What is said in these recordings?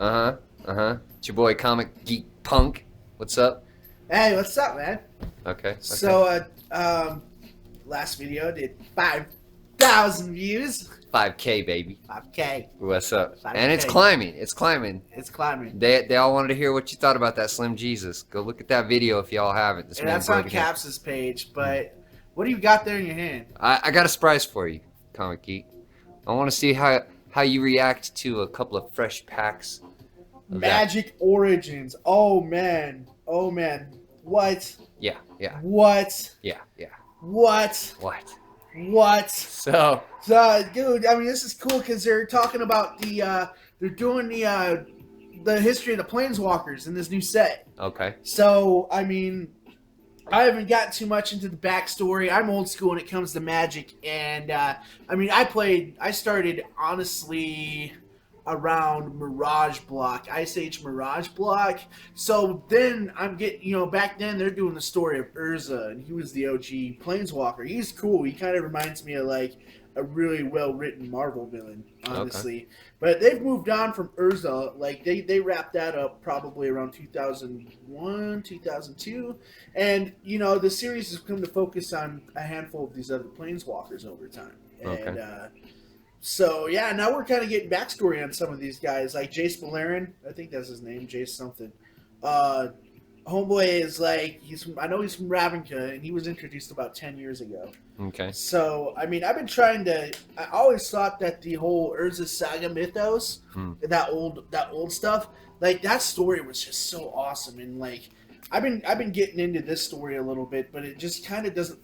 Uh-huh. Uh-huh. It's your boy Comic Geek Punk. What's up? Hey, what's up, man? Okay. So, last video did 5,000 views. 5K, baby. 5K. What's up? 5K. And it's climbing. It's climbing. It's climbing. They all wanted to hear what you thought about that Slim Jesus. Go look at that video if y'all haven't. This And man that's on broke it down. Caps's page, but what do you got there in your hand? I got a surprise for you, Comic Geek. I want to see how you react to a couple of fresh packs. Magic Origins. Oh, man. Oh, man. What? Yeah. What? Yeah. What? What? What? So, Dude, I mean, this is cool because they're talking about they're doing the history of the Planeswalkers in this new set. okay. So, I mean, I haven't gotten too much into the backstory. I'm old school when it comes to Magic, and I mean, I started honestly around Mirage Block, Ice Age Mirage Block. So then I'm getting, back then they're doing the story of Urza, and he was the OG Planeswalker. He's cool. He kind of reminds me of like a really well-written Marvel villain, honestly. Okay. But they've moved on from Urza. Like they wrapped that up probably around 2001, 2002, and the series has come to focus on a handful of these other Planeswalkers over time. Okay. And so yeah, now we're kind of getting backstory on some of these guys, like Jace Beleren. I think that's his name, Jace something. Homeboy is like I know he's from Ravnica, and he was introduced about 10 years ago. Okay. So I mean, I always thought that the whole Urza Saga mythos, that old stuff, like that story was just so awesome, and like I've been getting into this story a little bit, but it just kind of it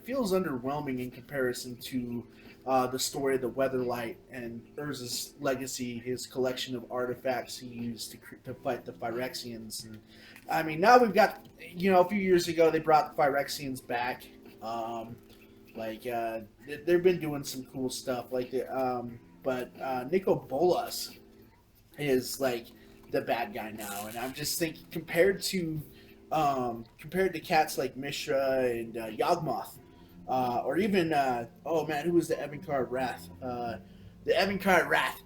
feels underwhelming in comparison to the story of the Weatherlight and Urza's legacy, his collection of artifacts he used to fight the Phyrexians. And I mean, now we've got, a few years ago they brought the Phyrexians back. They've been doing some cool stuff. But Nico Bolas is like the bad guy now, and I'm just thinking compared to cats like Mishra and Yawgmoth. Or even, who was the Evincard Wrath? The Evincard Wrath.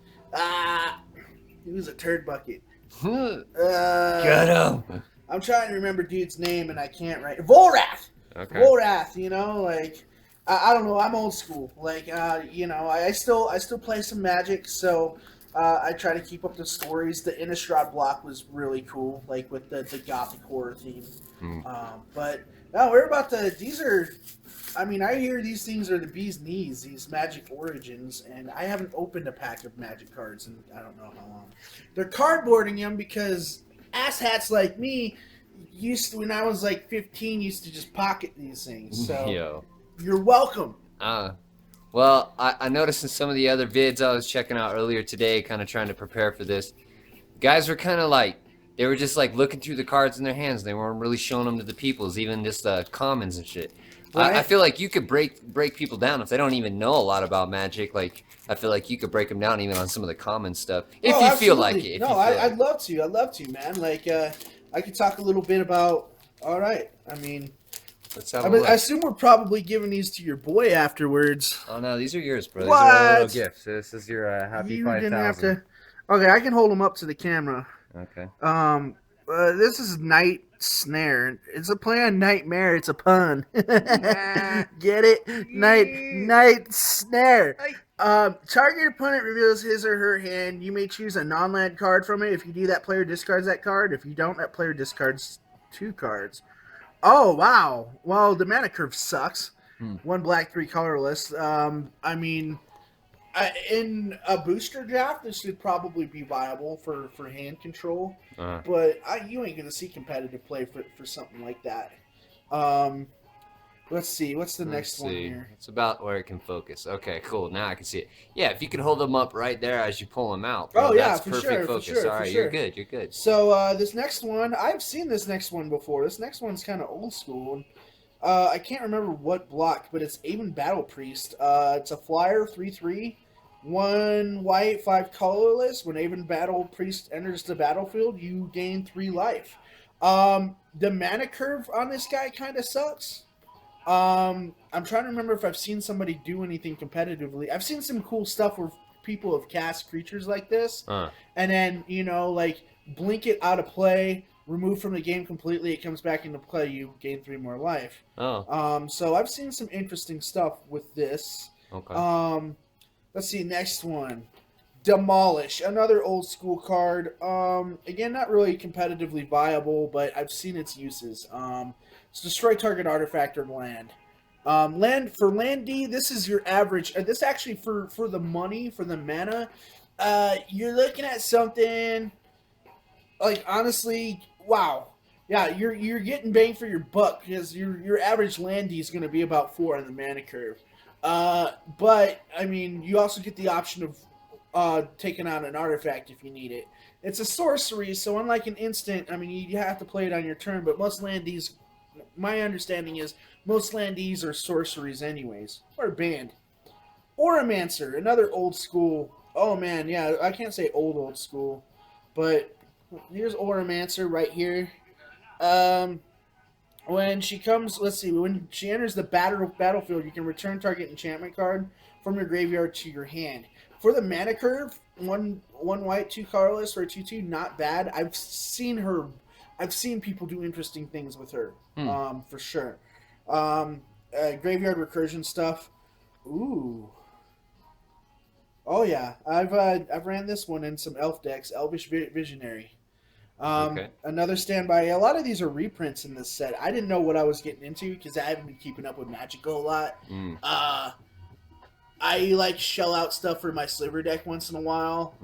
He was a turd bucket. Get him. I'm trying to remember dude's name and I can't write. Volrath! Okay. Volrath, I don't know, I'm old school. I still play some Magic, so I try to keep up the stories. The Innistrad block was really cool, like with the gothic horror theme. But no, we're about I hear these things are the bee's knees, these Magic Origins, and I haven't opened a pack of Magic cards in I don't know how long. They're cardboarding them because asshats like me when I was like 15, used to just pocket these things. So You're welcome. Well, I noticed in some of the other vids I was checking out earlier today, kind of trying to prepare for this, guys were kind of like, they were just like looking through the cards in their hands. They weren't really showing them to the peoples, even just commons and shit. Right. I feel like you could break people down if they don't even know a lot about Magic. Like, I feel like you could break them down even on some of the common stuff if you feel like it. I'd love to. I'd love to, man. Like, I could talk a little bit about. All right. I mean, I assume we're probably giving these to your boy afterwards. Oh no, these are yours, bro. What? These are little gifts. This is your happy 5,000. Okay, I can hold them up to the camera. Okay. This is Night Snare. It's a play on Nightmare. It's a pun. Get it? Night Snare. Target opponent reveals his or her hand. You may choose a non-land card from it. If you do, that player discards that card. If you don't, that player discards 2 cards. Oh, wow. Well, the mana curve sucks. 1 black, 3 colorless. In a booster draft, this would probably be viable for hand control, but you ain't going to see competitive play for something like that. Let's see. What's the next one here? It's about where it can focus. Okay, cool. Now I can see it. Yeah, if you could hold them up right there as you pull them out. Bro, yeah, that's perfect focus. All right, you're good. You're good. So this next one, I've seen this next one before. This next one's kind of old school. I can't remember what block, but it's Aven Battle Priest. It's a flyer, 3/3. 1 white, 5 colorless. When Aven Battle Priest enters the battlefield, you gain 3 life. The mana curve on this guy kind of sucks. I'm trying to remember if I've seen somebody do anything competitively. I've seen some cool stuff where people have cast creatures like this, Uh, and then like blink it out of play, remove from the game completely. It comes back into play. You gain 3 more life. oh, So I've seen some interesting stuff with this. okay. Let's see, next one. Demolish, another old school card. Again, not really competitively viable, but I've seen its uses. It's destroy target artifact or land. Land D, this is your average. This actually for the money, for the mana, you're looking at something like, honestly, wow. Yeah, you're getting bang for your buck, because your average land D is going to be about 4 on the mana curve. But I mean, you also get the option of taking out an artifact if you need it. It's a sorcery, so unlike an instant, I mean, you have to play it on your turn. But most land Ds, my understanding is most land Ds are sorceries anyways, or banned. Automaton, another old school. Oh man, yeah, I can't say old school, but here's Automaton right here. When she comes, let's see, when she enters the battlefield, you can return target enchantment card from your graveyard to your hand. For the mana curve, one white, 2 colorless, or a 2/2, not bad. I've seen people do interesting things with her, for sure. Graveyard recursion stuff. Ooh. Oh yeah, I've ran this one in some elf decks. Elvish Visionary. Okay. Another standby. A lot of these are reprints in this set. I didn't know what I was getting into because I haven't been keeping up with Magic a lot. I like shell out stuff for my sliver deck once in a while,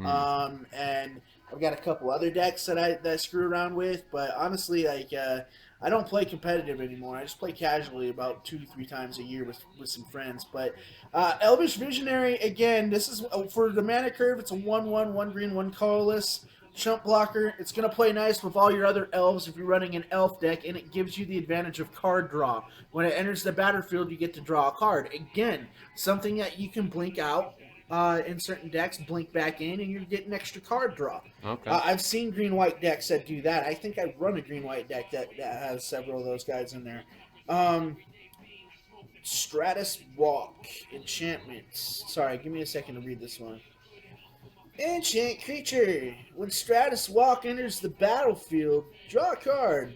and I've got a couple other decks that I screw around with. But honestly, like I don't play competitive anymore. I just play casually about 2-3 times a year with some friends. But Elvish Visionary, again, this is for the mana curve. It's a 1/1, 1 green, 1 colorless. Chump blocker. It's going to play nice with all your other elves if you're running an elf deck, and it gives you the advantage of card draw. When it enters the battlefield, you get to draw a card. Again, something that you can blink out in certain decks, blink back in, and you're getting extra card draw. Okay. I've seen green-white decks that do that. I think I run a green-white deck that has several of those guys in there. Stratos Walk. Enchantments. Sorry, give me a second to read this one. Enchant creature. When Stratos Walk enters the battlefield, draw a card.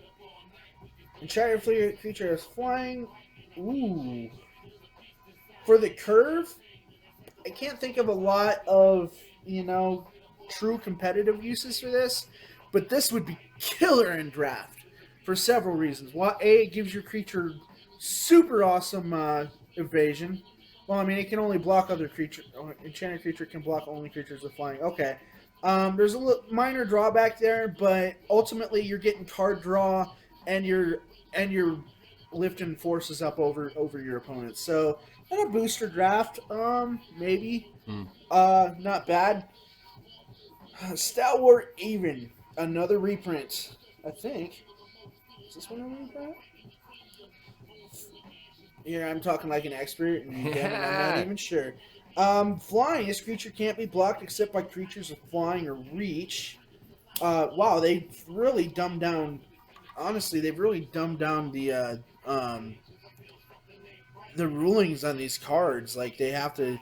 Entire creature is flying. Ooh. For the curve, I can't think of a lot of, true competitive uses for this, but this would be killer in draft for several reasons. Well, A, it gives your creature super awesome evasion. Well, I mean, it can only block other creatures. Enchanted creature can block only creatures with flying. Okay. There's a minor drawback there, but ultimately you're getting card draw, and you're lifting forces up over your opponents. So, in a booster draft, maybe. Not bad. Stalwart Even, another reprint, I think. Is this one a reprint? Here, I'm talking like an expert, and damn it, I'm not even sure. Flying. This creature can't be blocked except by creatures with flying or reach. Wow, they've really dumbed down. Honestly, they've really dumbed down the rulings on these cards. Like, they have to,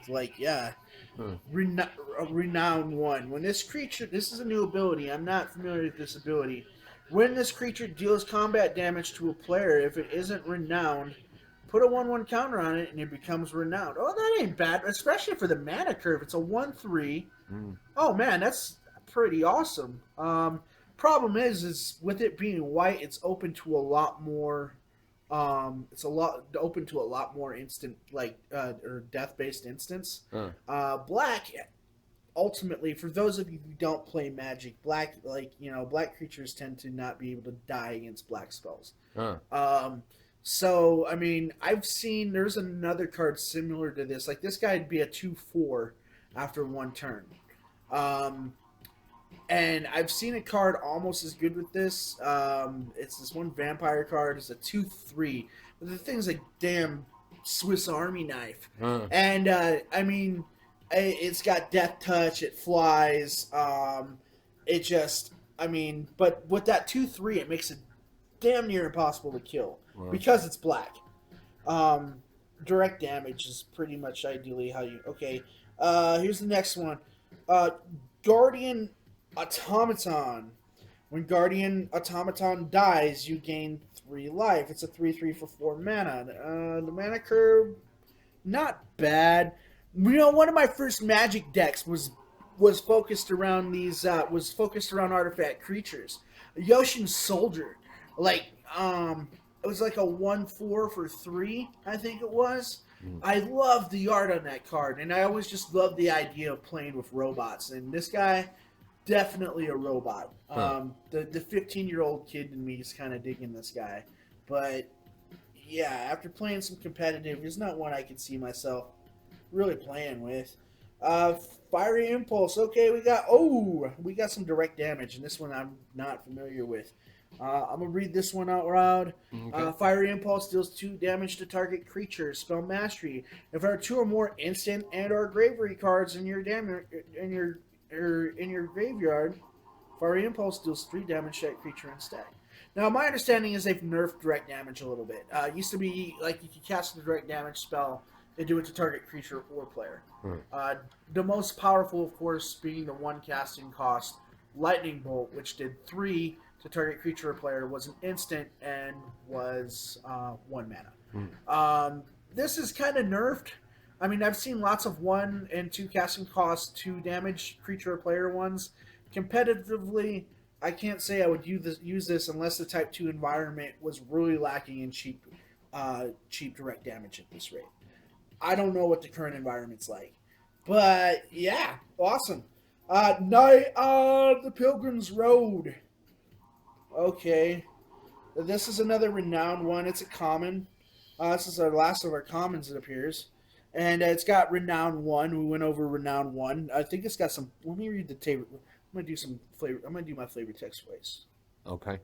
renown one. When this creature, this is a new ability. I'm not familiar with this ability. When this creature deals combat damage to a player, if it isn't renowned, put a 1/1 counter on it, and it becomes renowned. Oh, that ain't bad, especially for the mana curve. It's a 1/3. Oh man, that's pretty awesome. Problem is with it being white, it's open to a lot more. Open to a lot more instant or death-based instants. Black, ultimately, for those of you who don't play Magic, black black creatures tend to not be able to die against black spells. So, I mean, I've seen there's another card similar to this. Like, this guy would be a 2/4 after 1 turn. And I've seen a card almost as good with this. It's this one vampire card. It's a 2/3. But the thing's a damn Swiss Army knife. And, I mean, it's got death touch. It flies. It just, I mean, but with that 2/3, it makes it damn near impossible to kill. Because it's black. Direct damage is pretty much ideally how you... Okay. Here's the next one. Guardian Automaton. When Guardian Automaton dies, you gain 3 life. It's a 3/3 for 4 mana. The mana curve, not bad. You know, one of my first Magic decks was focused around artifact creatures. Yoshin Soldier, like it was like a 1/4 for 3, I think it was. I love the art on that card, and I always just loved the idea of playing with robots. And this guy, definitely a robot. The 15-year-old kid in me is kind of digging this guy, but yeah, after playing some competitive, there's not one I could see myself really playing with. Fiery Impulse. Okay, we got some direct damage, and this one I'm not familiar with. I'm gonna read this one out loud. Okay. Fiery Impulse deals 2 damage to target creature. Spell Mastery. If there are 2 or more instant and/or graveyard cards in your graveyard, Fiery Impulse deals 3 damage to that creature instead. Now, my understanding is they've nerfed direct damage a little bit. It used to be like you could cast a direct damage spell and do it to target creature or player. The most powerful, of course, being the 1 casting cost Lightning Bolt, which did 3 to target creature or player, was an instant and was 1 mana. This is kind of nerfed. I mean, I've seen lots of 1 and 2 casting cost 2 damage creature or player ones. Competitively, I can't say I would use this unless the Type 2 environment was really lacking in cheap direct damage at this rate. I don't know what the current environment's like. But, yeah, awesome. Night of the Pilgrim's Road. Okay. This is another renowned one. It's a common. This is our last of our commons, it appears. And it's got Renown 1. We went over Renown 1. I think it's got some... Let me read the table. I'm going to do some flavor... I'm going to do my flavor text voice. Okay.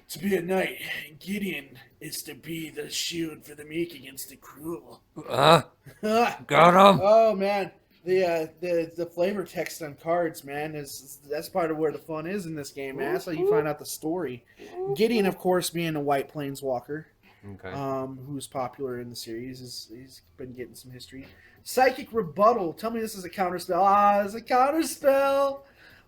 To be a knight, Gideon is to be the shield for the meek against the cruel. Got him. Oh, man. The flavor text on cards, man, that's part of where the fun is in this game, man. That's how you find out the story. Gideon, of course, being a white planeswalker, who's popular in the series, he's been getting some history. Psychic Rebuttal. Tell me this is a counterspell. It's a counterspell.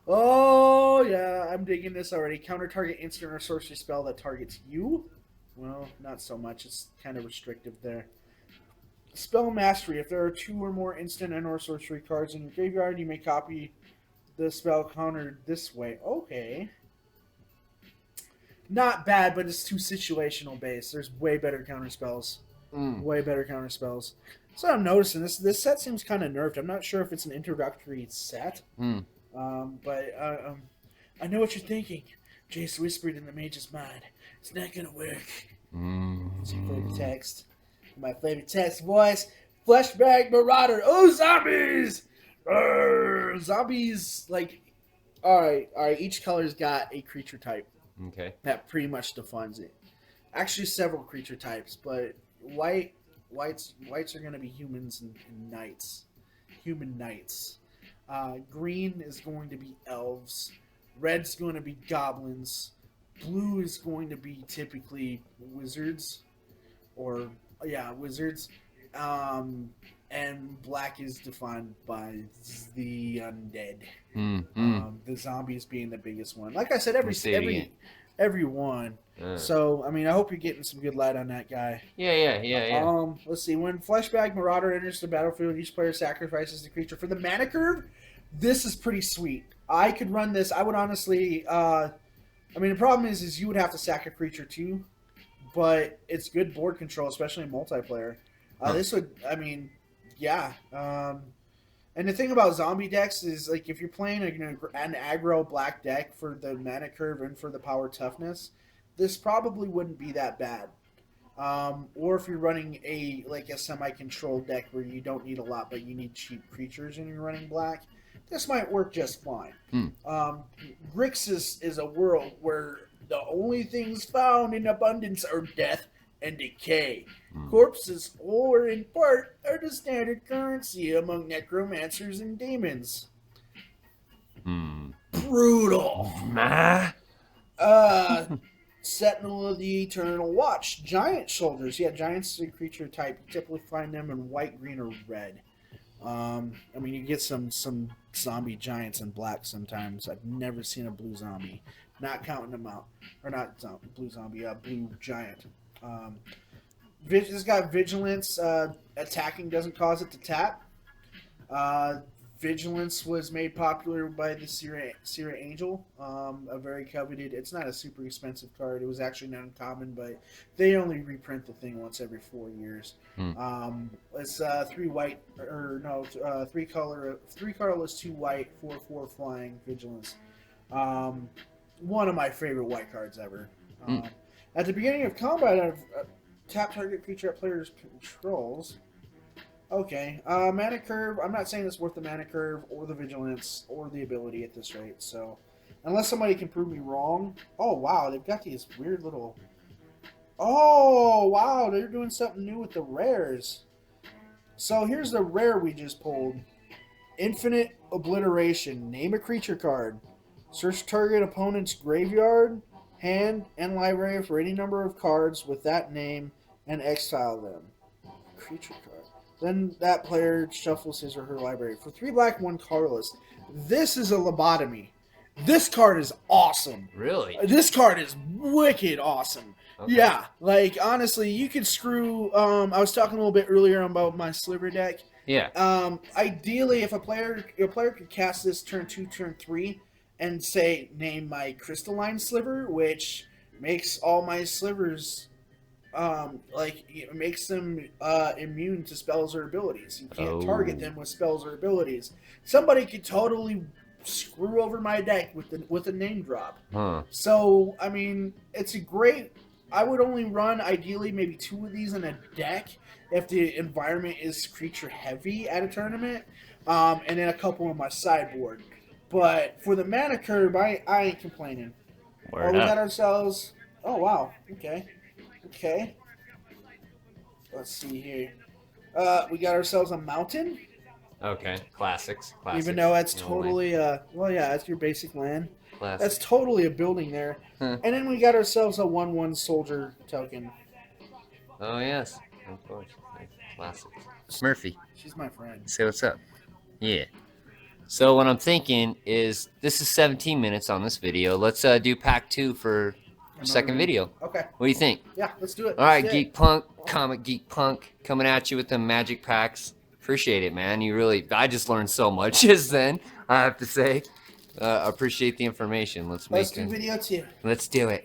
Oh yeah, I'm digging this already. Counter target instant or sorcery spell that targets you. Well, not so much. It's kind of restrictive there. Spell Mastery. If there are 2 or more instant and/or sorcery cards in your graveyard, you may copy the spell countered this way. Okay. Not bad, but it's too situational based. There's way better counterspells. Way better counterspells. So I'm noticing this set seems kind of nerfed. I'm not sure if it's an introductory set. But I know what you're thinking. Jace whispered in the mage's mind. It's not gonna work. It's your favorite text. My favorite text voice. Bag Marauder. Oh, zombies! Zombies, like... Alright. Each color's got a creature type. Okay. That pretty much defines it. Actually, several creature types, but whites are going to be humans and knights. Human knights. Green is going to be elves. Red's going to be goblins. Blue is going to be typically wizards. Wizards. And black is defined by the undead. The zombies being the biggest one. Like I said, every one. So, I mean, I hope you're getting some good light on that guy. Yeah. Let's see. When Bag Marauder enters the battlefield, each player sacrifices the creature. For the mana curve, this is pretty sweet. I could run this. I would honestly... the problem is you would have to sack a creature too. But it's good board control, especially in multiplayer. This would... and the thing about zombie decks is, like, if you're playing an aggro black deck for the mana curve and for the power toughness, this probably wouldn't be that bad. Or if you're running a semi-controlled deck where you don't need a lot, but you need cheap creatures and you're running black, this might work just fine. Grixis is a world where the only things found in abundance are death and decay. Corpses, or in part, are the standard currency among necromancers and demons. Brutal. Sentinel of the Eternal Watch. Giant Shoulders. Yeah, giants are a creature type. You typically find them in white, green, or red. I mean, you get some zombie giants in black sometimes. I've never seen a blue zombie, not counting them out, or not blue zombie, blue giant. It's got vigilance. Attacking doesn't cause it to tap. Vigilance was made popular by the Sierra Angel, a very coveted. It's not a super expensive card. It was actually not uncommon, but they only reprint the thing once every 4 years. It's three colorless, 2 white, 4/4 flying vigilance. One of my favorite white cards ever. At the beginning of combat, tap target creature at player's controls. Okay, mana curve. I'm not saying it's worth the mana curve or the vigilance or the ability at this rate. So, unless somebody can prove me wrong. Oh wow, they've got these weird little. Oh wow, they're doing something new with the rares. So here's the rare we just pulled. Infinite Obliteration. Name a creature card. Search target opponent's graveyard, hand, and library for any number of cards with that name and exile them. Creature card. Then that player shuffles his or her library. For 3 black, 1 colorless. This is a lobotomy. This card is awesome. Really? This card is wicked awesome. Okay. Yeah, like honestly, you could screw. I was talking a little bit earlier about my sliver deck. Yeah. Ideally, if a player could cast this turn 2, turn 3, and say name my crystalline sliver, which makes all my slivers. It makes them immune to spells or abilities. You can't target them with spells or abilities. Somebody could totally screw over my deck with a name drop. So I mean, it's a great. I would only run ideally maybe 2 of these in a deck if the environment is creature heavy at a tournament, and then a couple on my sideboard. But for the mana curve, I ain't complaining. We got ourselves. Oh wow. Okay. Let's see here. We got ourselves a mountain. Okay. Classics. Even though that's totally that's your basic land. Classic. That's totally a building there. And then we got ourselves a 1/1 soldier token. Oh yes, of course. Classics. Murphy. She's my friend. Say what's up. Yeah. So what I'm thinking is this is 17 minutes on this video. Let's do pack 2 for second video. Okay. What do you think? Yeah, let's do it. All right, Geek Punk, Comic Geek Punk, coming at you with the magic packs. Appreciate it, man. I just learned so much just then, I have to say. Appreciate the information. Let's do video 2. Let's do it.